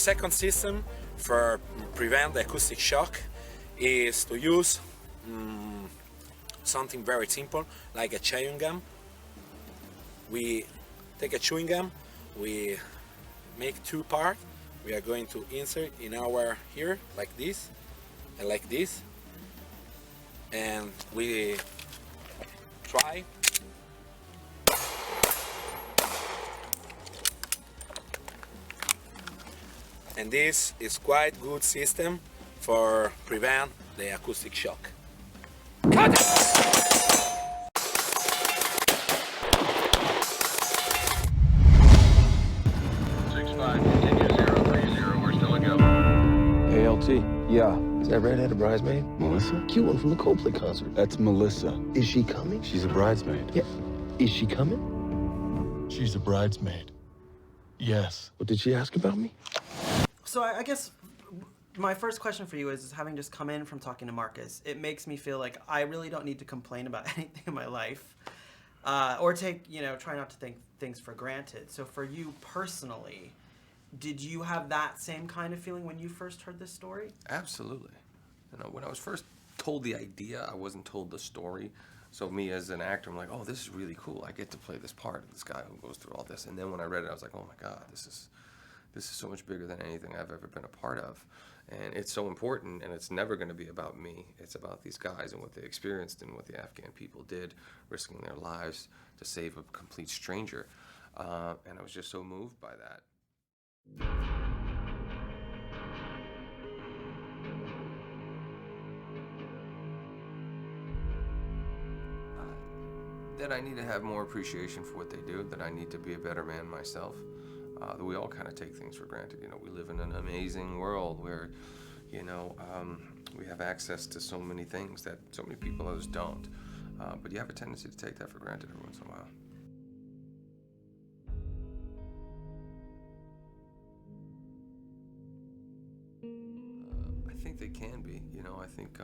second system for prevent the acoustic shock is to use something very simple, like a chewing gum. We take a chewing gum, we make two parts. We are going to insert in our here like this and like this, and we try. And this is quite good system for prevent the acoustic shock. Cut it! 65, continue 030, we're still a go. ALT. Yeah. Is that redheaded bridesmaid? Melissa? Cute one from the Coldplay concert. That's Melissa. Is she coming? She's a bridesmaid. Yeah. Is she coming? She's a bridesmaid. Yes. What, did she ask about me? So I guess my first question for you is having just come in from talking to Marcus, it makes me feel like I really don't need to complain about anything in my life, or try not to take things for granted. So for you personally, did you have that same kind of feeling when you first heard this story? Absolutely. When I was first told the idea, I wasn't told the story. So me as an actor, I'm like, oh, this is really cool. I get to play this part of this guy who goes through all this. And then when I read it, I was like, oh my God, this is so much bigger than anything I've ever been a part of. And it's so important, and it's never going to be about me. It's about these guys and what they experienced and what the Afghan people did, risking their lives to save a complete stranger. And I was just so moved by that. That I need to have more appreciation for what they do, that I need to be a better man myself. That we all kind of take things for granted. We live in an amazing world where, we have access to so many things that so many people others don't. But you have a tendency to take that for granted every once in a while. I think they can be. I think,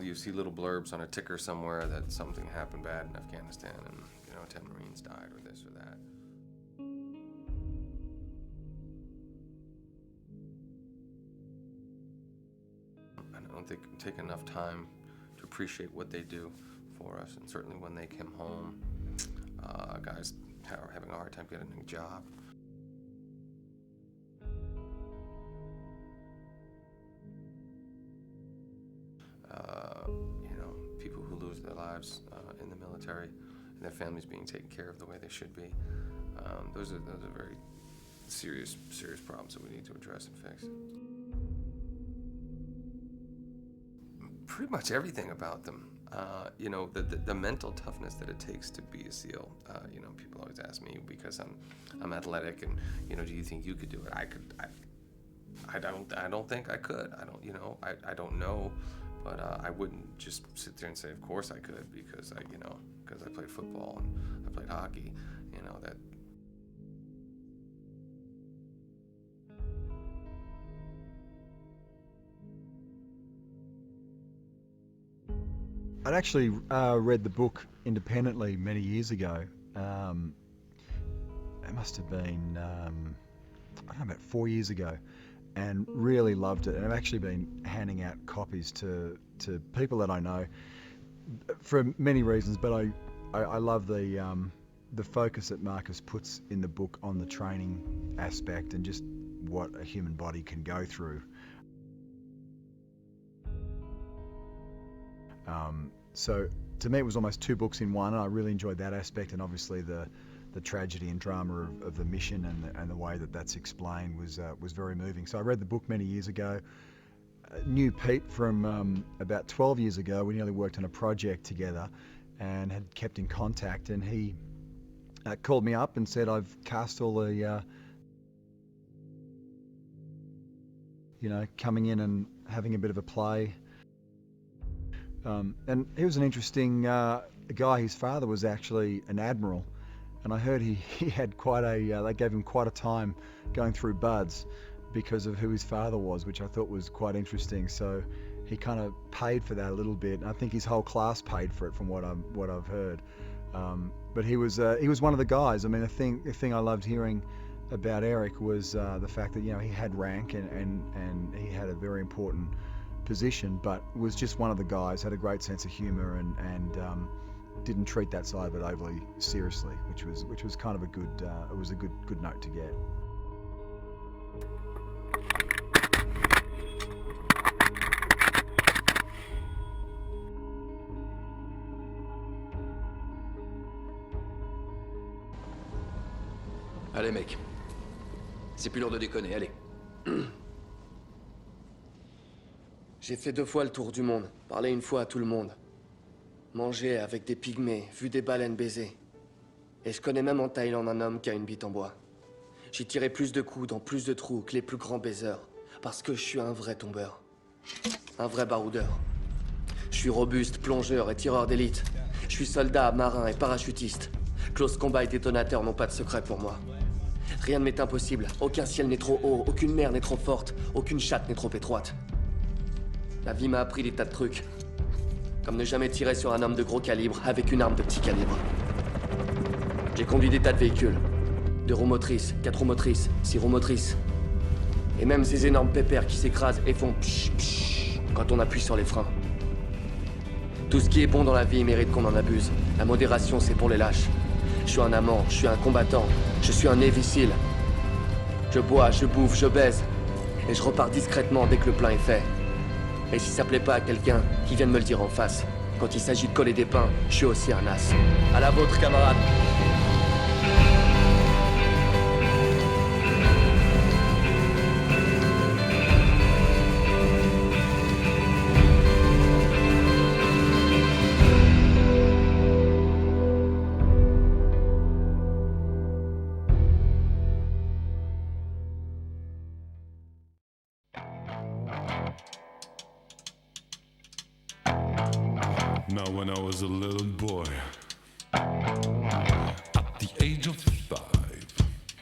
you see little blurbs on a ticker somewhere that something happened bad in Afghanistan and, 10 Marines died or this or that. I don't think we take enough time to appreciate what they do for us, and certainly when they came home, guys are having a hard time getting a job. People who lose their lives in the military, and their families being taken care of the way they should be. Those are very serious problems that we need to address and fix. Pretty much everything about them. The mental toughness that it takes to be a SEAL. People always ask me because I'm athletic, and do you think you could do it? I don't think I could. I don't know. But I wouldn't just sit there and say, of course I could, because I played football and I played hockey, that. I'd actually read the book independently many years ago. It must have been, about 4 years ago. And really loved it. And I've actually been handing out copies to people that I know for many reasons, but I love the focus that Marcus puts in the book on the training aspect and just what a human body can go through. So to me it was almost two books in one, and I really enjoyed that aspect, and obviously the tragedy and drama of the mission and the way that that's explained was very moving. So I read the book many years ago. Knew Pete from about 12 years ago. We nearly worked on a project together and had kept in contact, and he called me up and said, I've cast all the coming in and having a bit of a play. And he was an interesting guy. His father was actually an admiral. And I heard he had quite they gave him quite a time going through buds because of who his father was, which I thought was quite interesting. So he kind of paid for that a little bit. And I think his whole class paid for it from what I've heard. But he was one of the guys. I mean, the thing I loved hearing about Eric was the fact that he had rank and he had a very important position, but was just one of the guys, had a great sense of humour and didn't treat that side of it overly seriously, which was kind of a good it was a good note to get. Allez mec, c'est plus l'heure de déconner, allez. J'ai fait 2 fois le tour du monde, parlé une fois à tout le monde. Mangé avec des pygmées, vu des baleines baiser. Et je connais même en Thaïlande un homme qui a une bite en bois. J'ai tiré plus de coups dans plus de trous que les plus grands baiseurs, parce que je suis un vrai tombeur. Un vrai baroudeur. Je suis robuste, plongeur et tireur d'élite. Je suis soldat, marin et parachutiste. Close combat et détonateur n'ont pas de secret pour moi. Rien ne m'est impossible, aucun ciel n'est trop haut, aucune mer n'est trop forte, aucune chatte n'est trop étroite. La vie m'a appris des tas de trucs. Comme ne jamais tirer sur un homme de gros calibre avec une arme de petit calibre. J'ai conduit des tas de véhicules. 2 roues motrices, 4 roues motrices, 6 roues motrices. Et même ces énormes pépères qui s'écrasent et font psh psh quand on appuie sur les freins. Tout ce qui est bon dans la vie mérite qu'on en abuse. La modération, c'est pour les lâches. Je suis un amant, je suis un combattant, je suis un Navy-SEAL. Je bois, je bouffe, je baise. Et je repars discrètement dès que le plein est fait. Et si ça plaît pas à quelqu'un, qui vienne me le dire en face. Quand il s'agit de coller des pains, je suis aussi un as. À la vôtre, camarade. Now when I was a little boy, at the age of 5,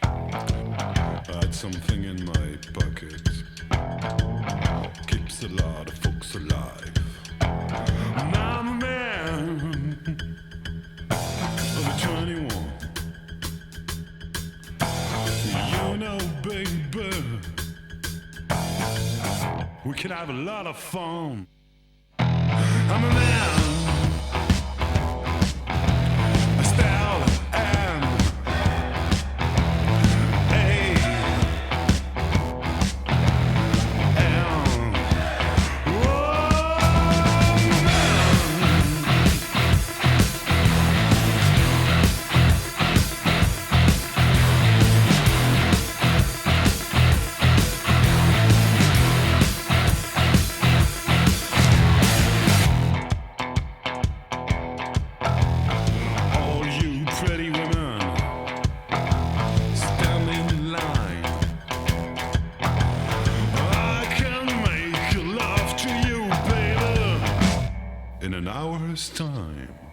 I had something in my pocket, keeps a lot of folks alive. Now I'm a man of 21. You know, baby, we can have a lot of fun. I'm a man. A style and in an hour's time.